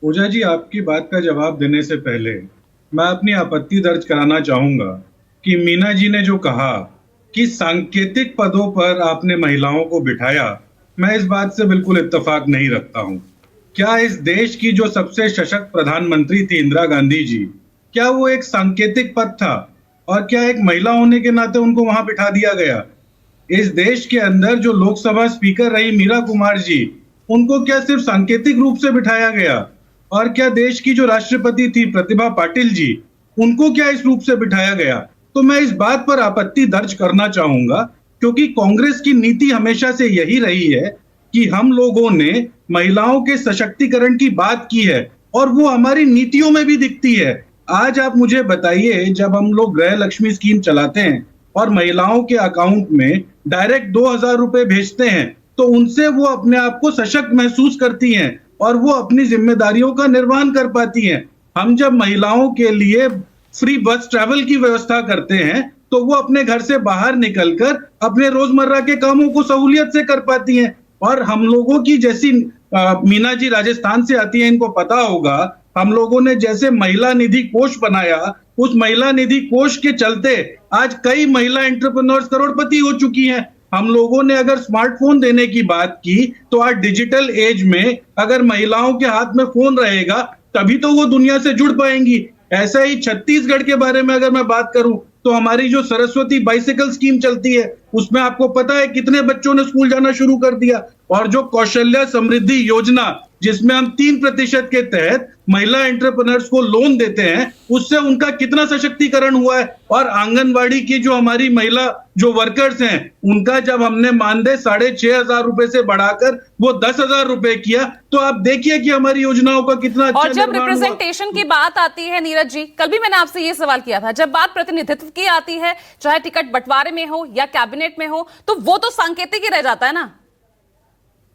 पूजा जी, आपकी बात का जवाब देने से पहले मैं अपनी आपत्ति दर्ज कराना चाहूंगा कि मीना जी ने जो कहा कि सांकेतिक पदों पर आपने महिलाओं को बिठाया, मैं इस बात से बिल्कुल इत्तेफाक नहीं रखता हूं। क्या इस देश की जो सबसे सशक्त प्रधानमंत्री थी इंदिरा गांधी जी, क्या वो एक सांकेतिक पद था? और क्या एक महिला होने के नाते उनको वहां बिठा दिया गया? इस देश के अंदर जो लोकसभा स्पीकर रही मीरा कुमार जी, उनको क्या सिर्फ सांकेतिक रूप से बिठाया गया? और क्या देश की जो राष्ट्रपति थी प्रतिभा पाटिल जी, उनको क्या इस रूप से बिठाया गया? तो मैं इस बात पर आपत्ति दर्ज करना चाहूंगा, क्योंकि कांग्रेस की नीति हमेशा से यही रही है कि हम लोगों ने महिलाओं के सशक्तिकरण की बात की है और वो हमारी नीतियों में भी दिखती है। आज आप मुझे बताइए, जब हम लोग गृह लक्ष्मी स्कीम चलाते हैं और महिलाओं के अकाउंट में डायरेक्ट 2,000 रुपए भेजते हैं, तो उनसे वो अपने आप को सशक्त महसूस करती हैं और वो अपनी जिम्मेदारियों का निर्वहन कर पाती हैं। हम जब महिलाओं के लिए फ्री बस ट्रैवल की व्यवस्था करते हैं, तो वो अपने घर से बाहर निकलकर अपने रोजमर्रा के कामों को सहूलियत से कर पाती हैं। और हम लोगों की जैसी मीना जी राजस्थान से आती हैं, इनको पता होगा, हम लोगों ने जैसे महिला निधि कोष बनाया, उस महिला निधि कोष के चलते आज कई महिला एंटरप्रेन्योर्स करोड़पति हो चुकी हैं। हम लोगों ने अगर स्मार्टफोन देने की बात की, तो आज डिजिटल एज में अगर महिलाओं के हाथ में फोन रहेगा, तभी तो वो दुनिया से जुड़ पाएंगी। ऐसा ही छत्तीसगढ़ के बारे में अगर मैं बात करूं, तो हमारी जो सरस्वती बाइसिकल स्कीम चलती है, उसमें आपको पता है कितने बच्चों ने स्कूल जाना शुरू कर दिया। और जो कौशल्या समृद्धि योजना, जिसमें हम 3% के तहत महिला एंटरप्रेन्योर्स को लोन देते हैं, उससे उनका कितना सशक्तिकरण हुआ है। और आंगनवाड़ी की जो हमारी महिला जो वर्कर्स हैं, उनका जब हमने मानदेय 6,500 रुपए से बढ़ाकर वो 10,000 रुपए किया, तो आप देखिए कि हमारी योजनाओं का कितना अच्छा और जब निर्माण हुआ। रिप्रेजेंटेशन की बात आती है नीरज जी, कल भी मैंने आपसे ये सवाल किया था, जब बात प्रतिनिधित्व की आती है, चाहे टिकट बंटवारे में हो या कैबिनेट में हो, तो वो तो सांकेतिक ही रह जाता है ना।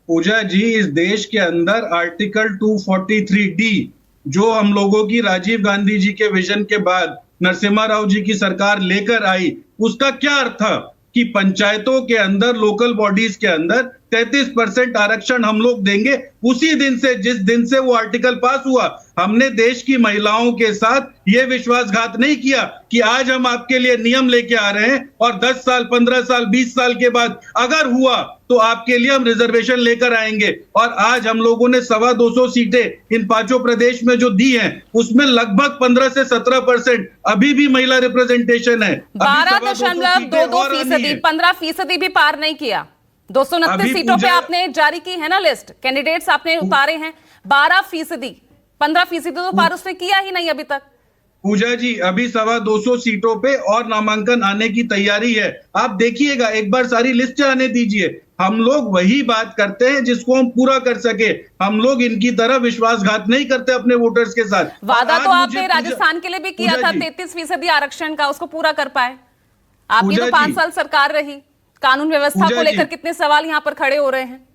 पूजा जी, इस देश के अंदर आर्टिकल 243D, जो हम लोगों की राजीव गांधी जी के विजन के बाद नरसिम्हा राव जी की सरकार लेकर आई, उसका क्या अर्थ था कि पंचायतों के अंदर, लोकल बॉडीज के अंदर 33% आरक्षण हम लोग देंगे। उसी दिन से, जिस दिन से वो आर्टिकल पास हुआ, हमने देश की महिलाओं के साथ ये विश्वासघात नहीं किया कि आज हम आपके लिए नियम लेके आ रहे हैं और 10 साल, 15 साल, 20 साल के बाद अगर हुआ तो आपके लिए हम रिजर्वेशन लेकर आएंगे। और आज हम लोगों ने 225 सीटें इन 5 प्रदेश में जो दी हैं, उसमें लगभग 15 से 17% अभी भी महिला रिप्रेजेंटेशन है। 12.22%, 15% भी पार नहीं किया। 229 सीटों पे आपने जारी की है ना लिस्ट, कैंडिडेट्स आपने उतारे हैं। 12%, 15% तो पार उसने किया ही नहीं अभी तक। पूजा जी, अभी 225 सीटों पे और नामांकन आने की तैयारी है। आप देखिएगा, एक बार सारी लिस्ट आने दीजिए। हम लोग वही बात करते हैं जिसको हम पूरा कर सके। हम लोग इनकी तरह विश्वासघात नहीं करते अपने वोटर्स के साथ। वादा तो आपने राजस्थान के लिए भी किया था 33% आरक्षण का, उसको पूरा कर पाए? आपकी तो 5 साल सरकार रही, कानून व्यवस्था को लेकर कितने सवाल यहां पर खड़े हो रहे हैं।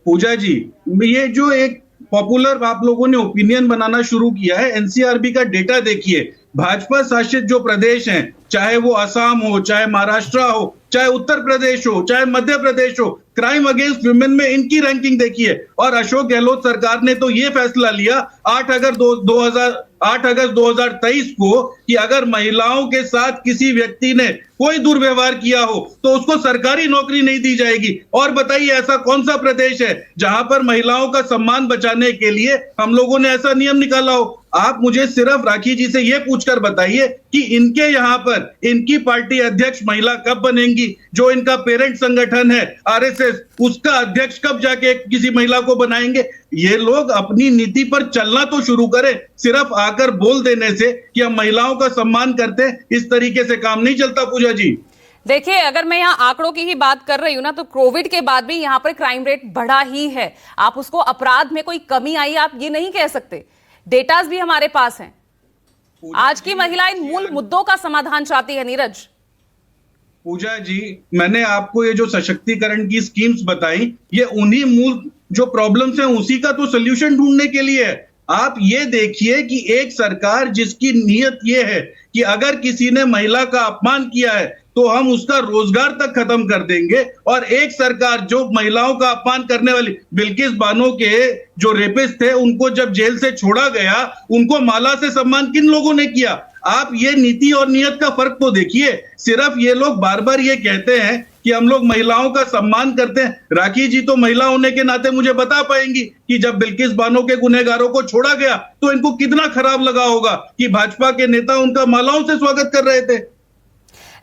पूजा जी, ये जो एक पॉपुलर आप लोगों ने ओपिनियन बनाना शुरू किया है, एनसीआरबी का डेटा देखिए। भाजपा शासित जो प्रदेश हैं, चाहे वो असम हो, चाहे महाराष्ट्र हो, चाहे उत्तर प्रदेश हो, चाहे मध्य प्रदेश हो, क्राइम अगेंस्ट वुमेन में इनकी रैंकिंग देखिए। और अशोक गहलोत सरकार ने तो ये फैसला लिया 8 अगस्त 2023 को कि अगर महिलाओं के साथ किसी व्यक्ति ने कोई दुर्व्यवहार किया हो तो उसको सरकारी नौकरी नहीं दी जाएगी। और बताइए, ऐसा कौन सा प्रदेश है जहां पर महिलाओं का सम्मान बचाने के लिए हम लोगों ने ऐसा नियम निकाला हो? आप मुझे सिर्फ राखी जी से यह पूछकर बताइए कि इनके यहाँ पर इनकी पार्टी अध्यक्ष महिला कब बनेंगी? जो इनका पेरेंट संगठन है आरएसएस, उसका अध्यक्ष कब जाके किसी महिला को बनाएंगे? ये लोग अपनी नीति पर चलना तो शुरू करें। सिर्फ आकर बोल देने से कि हम महिलाओं का सम्मान करते हैं, इस तरीके से काम नहीं चलता। पूजा जी देखिए, अगर मैं यहाँ आंकड़ों की ही बात कर रही हूं ना, तो कोविड के बाद भी यहाँ पर क्राइम रेट बढ़ा ही है। आप उसको अपराध में कोई कमी आई आप ये नहीं कह सकते। डेटास भी हमारे पास हैं। आज की महिला इन मूल मुद्दों का समाधान चाहती है नीरज। पूजा जी, मैंने आपको ये जो सशक्तिकरण की स्कीम्स बताई, ये उन्हीं मूल जो प्रॉब्लम्स हैं उसी का तो सोल्यूशन ढूंढने के लिए है। आप ये देखिए कि एक सरकार जिसकी नीयत ये है कि अगर किसी ने महिला का अपमान किया है तो हम उसका रोजगार तक खत्म कर देंगे, और एक सरकार जो महिलाओं का अपमान करने वाली बिल्किस बानो के जो रेपिस्ट थे उनको जब जेल से छोड़ा गया, उनको माला से सम्मान किन लोगों ने किया? आप ये नीति और नियत का फर्क तो देखिए। सिर्फ ये लोग बार बार ये कहते हैं कि हम लोग महिलाओं का सम्मान करते हैं। राखी जी तो महिला होने के नाते मुझे बता पाएंगी कि जब बिल्किस बानो के गुनहगारों को छोड़ा गया तो इनको कितना खराब लगा होगा कि भाजपा के नेता उनका मालाओं से स्वागत कर रहे थे।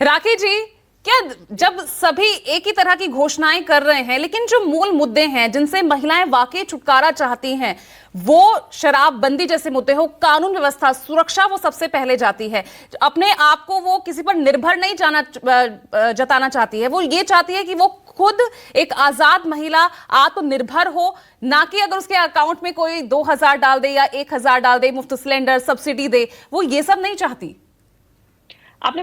राखी जी, क्या जब सभी एक ही तरह की घोषणाएं कर रहे हैं, लेकिन जो मूल मुद्दे हैं जिनसे महिलाएं वाकई छुटकारा चाहती हैं, वो शराबबंदी जैसे मुद्दे हो, कानून व्यवस्था, सुरक्षा, वो सबसे पहले जाती है। अपने आप को वो किसी पर निर्भर नहीं जताना चाहती है। वो ये चाहती है कि वो खुद एक आजाद महिला आत्मनिर्भर हो, ना कि अगर उसके अकाउंट में कोई 2000 डाल दे या 1000 डाल दे, मुफ्त सिलेंडर, सब्सिडी दे। वो ये सब नहीं चाहती। आपने